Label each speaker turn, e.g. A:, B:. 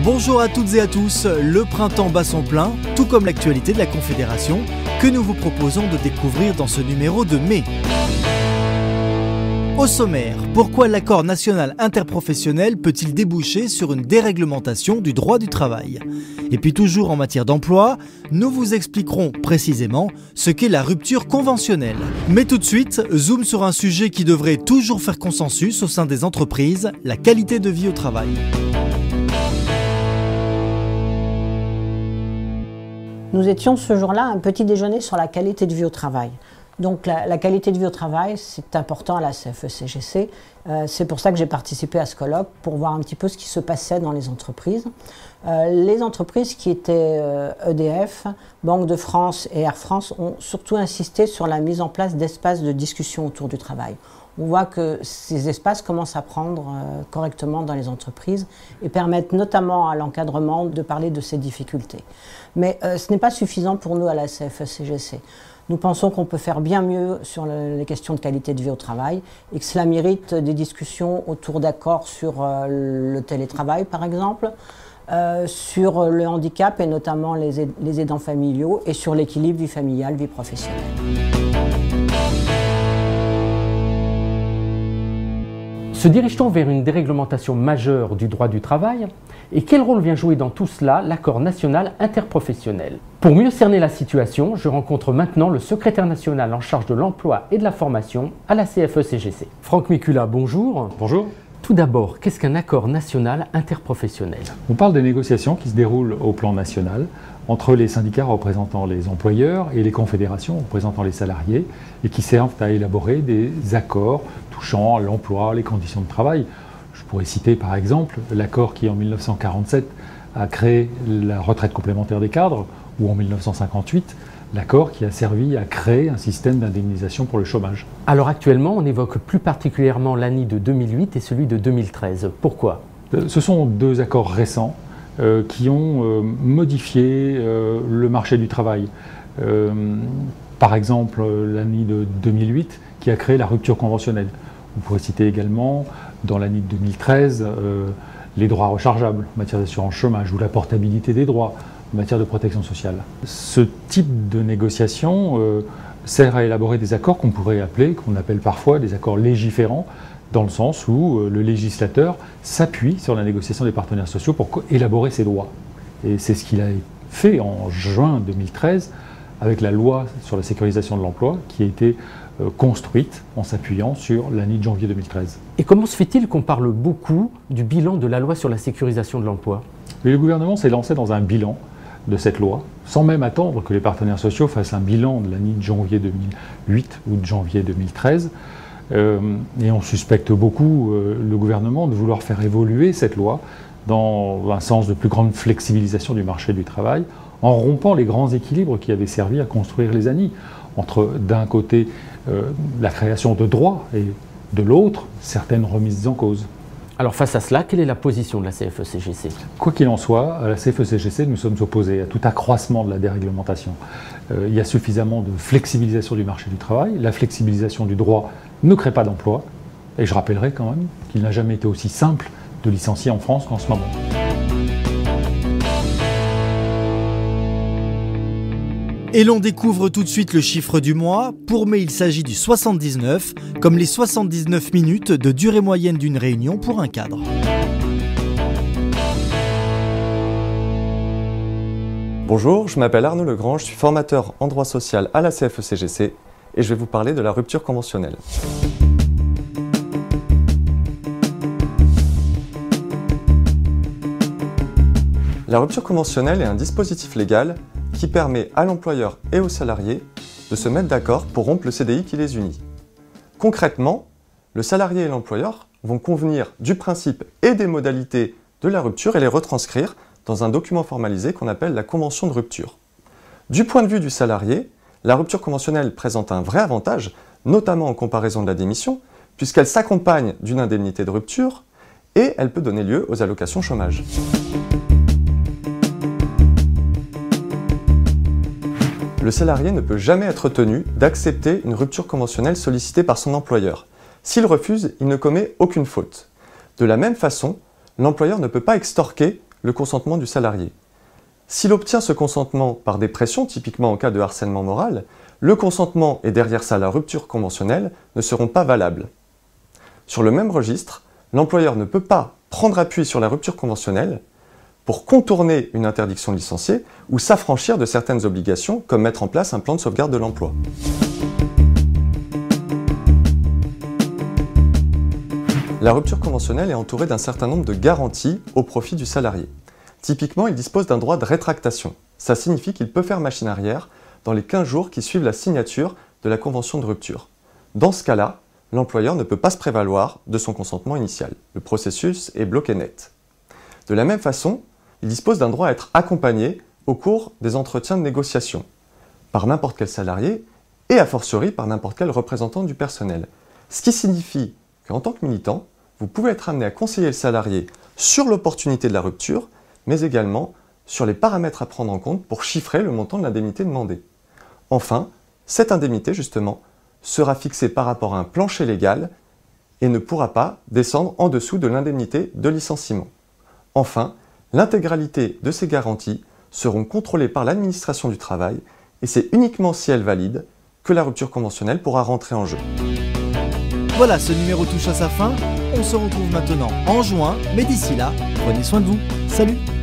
A: Bonjour à toutes et à tous, le printemps bat son plein, tout comme l'actualité de la Confédération, que nous vous proposons de découvrir dans ce numéro de mai. Au sommaire, pourquoi l'accord national interprofessionnel peut-il déboucher sur une déréglementation du droit du travail? Et puis toujours en matière d'emploi, nous vous expliquerons précisément ce qu'est la rupture conventionnelle. Mais tout de suite, zoom sur un sujet qui devrait toujours faire consensus au sein des entreprises, la qualité de vie au travail.
B: Nous étions ce jour-là à un petit déjeuner sur la qualité de vie au travail. Donc la qualité de vie au travail, c'est important à la CFE-CGC. C'est pour ça que j'ai participé à ce colloque, pour voir un petit peu ce qui se passait dans les entreprises. Les entreprises qui étaient EDF, Banque de France et Air France ont surtout insisté sur la mise en place d'espaces de discussion autour du travail. On voit que ces espaces commencent à prendre correctement dans les entreprises et permettent notamment à l'encadrement de parler de ces difficultés. Mais ce n'est pas suffisant pour nous à la CFE-CGC. Nous pensons qu'on peut faire bien mieux sur les questions de qualité de vie au travail et que cela mérite des discussions autour d'accords sur le télétravail par exemple, sur le handicap et notamment les aidants familiaux et sur l'équilibre vie familiale, vie professionnelle.
C: Se dirige-t-on vers une déréglementation majeure du droit du travail? Et quel rôle vient jouer dans tout cela l'accord national interprofessionnel? Pour mieux cerner la situation, je rencontre maintenant le secrétaire national en charge de l'emploi et de la formation à la CFE-CGC. Franck Mikula, bonjour.
D: Bonjour.
C: Tout d'abord, qu'est-ce qu'un accord national interprofessionnel?
D: On parle des négociations qui se déroulent au plan national entre les syndicats représentant les employeurs et les confédérations représentant les salariés et qui servent à élaborer des accords touchant l'emploi, les conditions de travail. Je pourrais citer par exemple l'accord qui en 1947 a créé la retraite complémentaire des cadres ou en 1958 l'accord qui a servi à créer un système d'indemnisation pour le chômage.
C: Alors actuellement, on évoque plus particulièrement l'ANI de 2008 et celui de 2013. Pourquoi?
D: Ce sont deux accords récents qui ont modifié le marché du travail. Par exemple, l'ANI de 2008 qui a créé la rupture conventionnelle. On pourrait citer également, dans l'année 2013, les droits rechargeables en matière d'assurance chômage ou la portabilité des droits en matière de protection sociale. Ce type de négociation sert à élaborer des accords qu'on pourrait appeler, qu'on appelle parfois des accords légiférants, dans le sens où le législateur s'appuie sur la négociation des partenaires sociaux pour élaborer ses droits. Et c'est ce qu'il a fait en juin 2013 avec la loi sur la sécurisation de l'emploi qui a été construite en s'appuyant sur l'année de janvier 2013.
C: Et comment se fait-il qu'on parle beaucoup du bilan de la loi sur la sécurisation de l'emploi?
D: Le gouvernement s'est lancé dans un bilan de cette loi, sans même attendre que les partenaires sociaux fassent un bilan de l'année de janvier 2008 ou de janvier 2013. Et on suspecte beaucoup le gouvernement de vouloir faire évoluer cette loi dans un sens de plus grande flexibilisation du marché du travail, en rompant les grands équilibres qui avaient servi à construire les ANI, entre d'un côté la création de droits et de l'autre certaines remises en cause.
C: Alors face à cela, quelle est la position de la CFE-CGC? Quoi
D: qu'il en soit, à la CFE-CGC, nous sommes opposés à tout accroissement de la déréglementation. Il y a suffisamment de flexibilisation du marché du travail. La flexibilisation du droit ne crée pas d'emploi. Et je rappellerai quand même qu'il n'a jamais été aussi simple de licencier en France qu'en ce moment.
A: Et l'on découvre tout de suite le chiffre du mois. Pour mai, il s'agit du 79, comme les 79 minutes de durée moyenne d'une réunion pour un cadre.
E: Bonjour, je m'appelle Arnaud Legrand, je suis formateur en droit social à la CFE-CGC et je vais vous parler de la rupture conventionnelle. La rupture conventionnelle est un dispositif légal qui permet à l'employeur et aux salariés de se mettre d'accord pour rompre le CDI qui les unit. Concrètement, le salarié et l'employeur vont convenir du principe et des modalités de la rupture et les retranscrire dans un document formalisé qu'on appelle la convention de rupture. Du point de vue du salarié, la rupture conventionnelle présente un vrai avantage, notamment en comparaison de la démission, puisqu'elle s'accompagne d'une indemnité de rupture et elle peut donner lieu aux allocations chômage. Le salarié ne peut jamais être tenu d'accepter une rupture conventionnelle sollicitée par son employeur. S'il refuse, il ne commet aucune faute. De la même façon, l'employeur ne peut pas extorquer le consentement du salarié. S'il obtient ce consentement par des pressions, typiquement en cas de harcèlement moral, le consentement et derrière ça la rupture conventionnelle ne seront pas valables. Sur le même registre, l'employeur ne peut pas prendre appui sur la rupture conventionnelle pour contourner une interdiction de licencier ou s'affranchir de certaines obligations comme mettre en place un plan de sauvegarde de l'emploi. La rupture conventionnelle est entourée d'un certain nombre de garanties au profit du salarié. Typiquement, il dispose d'un droit de rétractation. Ça signifie qu'il peut faire machine arrière dans les 15 jours qui suivent la signature de la convention de rupture. Dans ce cas-là, l'employeur ne peut pas se prévaloir de son consentement initial. Le processus est bloqué net. De la même façon, il dispose d'un droit à être accompagné au cours des entretiens de négociation par n'importe quel salarié et a fortiori par n'importe quel représentant du personnel. Ce qui signifie qu'en tant que militant, vous pouvez être amené à conseiller le salarié sur l'opportunité de la rupture, mais également sur les paramètres à prendre en compte pour chiffrer le montant de l'indemnité demandée. Enfin, cette indemnité, justement, sera fixée par rapport à un plancher légal et ne pourra pas descendre en dessous de l'indemnité de licenciement. Enfin, l'intégralité de ces garanties seront contrôlées par l'administration du travail et c'est uniquement si elles valident que la rupture conventionnelle pourra rentrer en jeu.
A: Voilà, ce numéro touche à sa fin. On se retrouve maintenant en juin, mais d'ici là, prenez soin de vous. Salut!